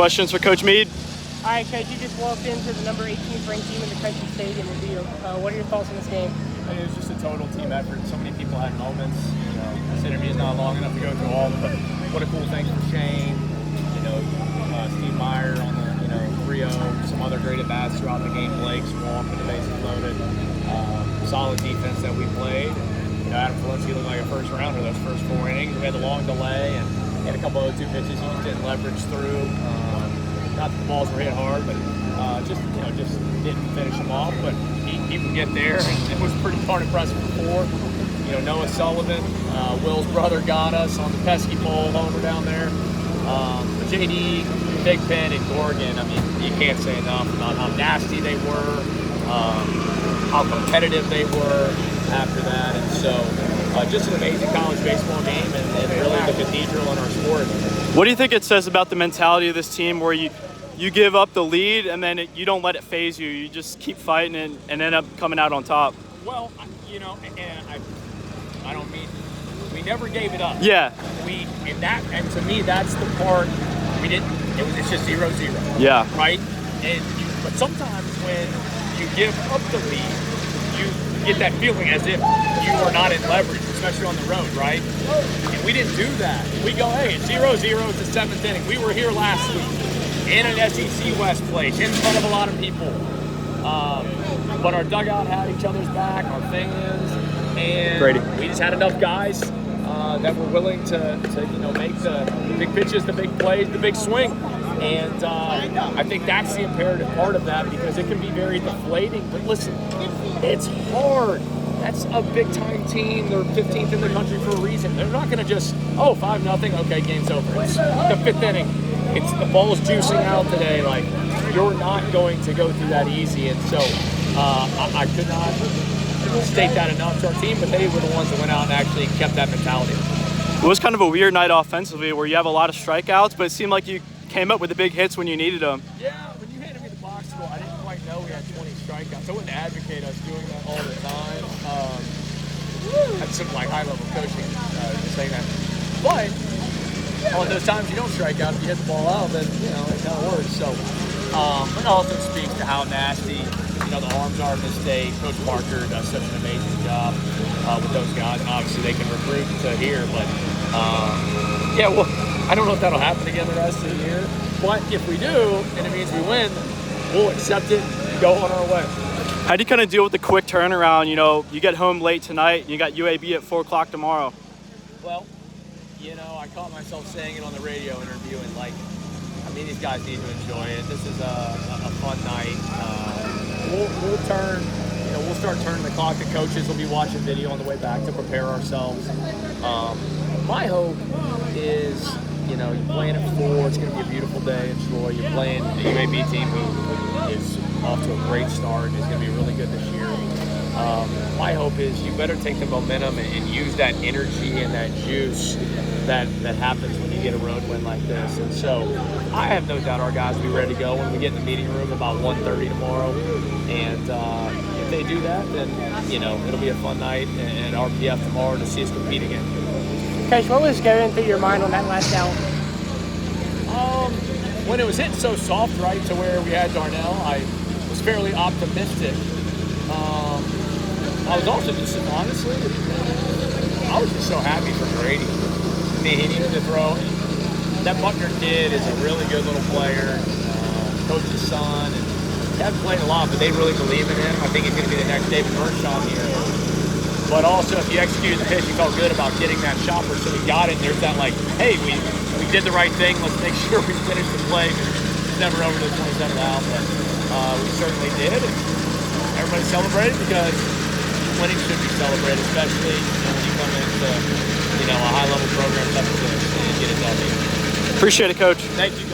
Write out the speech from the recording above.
Questions for Coach Meade? All right, Coach, you just walked into the number 18th ranked team in the country stadium with you. What are your thoughts on this game? It was just a total team effort. So many people had moments. You know, this interview is not long enough to go through all of them, but what a cool thing for Shane. You know, Steve Meyer on the Rio, some other great at-bats throughout the game. Blake's walk with the bases loaded. Solid defense that we played. You know, Adam Felicki looked like a first rounder those first 4 innings. We had a long delay and had a couple of 0-2 pitches he just didn't leverage through. Not that the balls were hit hard, but just didn't finish them off. But he would get there, and it was pretty darn impressive before. You know, Noah Sullivan, Will's brother, got us on the pesky pole homer down there. But JD, Big Pen, and Gorgon, I mean, you can't say enough about how nasty they were, how competitive they were after that. And so just an amazing college baseball game and really the cathedral in our sport. What do you think it says about the mentality of this team where you give up the lead and then you don't let it phase you? You just keep fighting and end up coming out on top. Well, you know, and I don't mean we never gave it up. Yeah. And to me that's the part we didn't. It's just 0-0. Yeah. Right. But sometimes when you give up the lead, you get that feeling as if you are not in leverage, especially on the road, right? And we didn't do that. We go, hey, it's 0-0, it's the 7th inning. We were here last week in an SEC West place, in front of a lot of people. But our dugout had each other's back, our thing is, and Brady. We just had enough guys that were willing to make the big pitches, the big plays, the big swing. And I think that's the imperative part of that because it can be very deflating. But listen, it's hard. That's a big-time team. They're 15th in the country for a reason. They're not going to just, 5-0, okay, game's over. It's the 5th inning. It's the ball's juicing out today. Like, you're not going to go through that easy. And so I could not state that enough to our team, but they were the ones that went out and actually kept that mentality. It was kind of a weird night offensively where you have a lot of strikeouts, but it seemed like you came up with the big hits when you needed them. Yeah, when you handed me the box score, I didn't quite know we had 20 strikeouts. I wouldn't advocate us doing that all the time. That's some high-level coaching saying that. But on those times you don't strike out, if you hit the ball out, then it kind of works. So it also speaks to how nasty the arms are in this state. Coach Parker does such an amazing job with those guys, and obviously they can recruit to here. But I don't know if that'll happen again the rest of the year. But if we do, and it means we win, we'll accept it and go on our way. How do you kind of deal with the quick turnaround? You get home late tonight, and you got UAB at 4 o'clock tomorrow. Well, I caught myself saying it on the radio interview, and these guys need to enjoy it. This is a fun night. We'll start turning the clock. The coaches will be watching video on the way back to prepare ourselves. My hope is, you're playing at 4. It's going to be a beautiful day in Troy. You're playing the UAB team who is off to a great start and is going to be really good this year. My hope is you better take the momentum and use that energy and that juice that happens when you get a road win like this. And so I have no doubt our guys will be ready to go when we get in the meeting room about 1:30 tomorrow. And if they do that, then, it'll be a fun night at RPF tomorrow to see us compete again. Coach, what was going through your mind on that last out? When it was hitting so soft, right, to where we had Darnell, I was fairly optimistic. I was also just, honestly, I was just so happy for Brady. I mean, he needed to throw. That Buckner kid is a really good little player, coach's son, and he hasn't played a lot, but they really believe in him. I think he's going to be the next David Mershon here. But also, if you executed the pitch, you felt good about getting that chopper, so we got it. And there's that hey, we did the right thing. Let's make sure we finish the play. It's never over the 27th out, but we certainly did. And everybody celebrated because winning should be celebrated, especially when you come into a high-level program such as this and get it done. Appreciate it, Coach. Thank you, guys.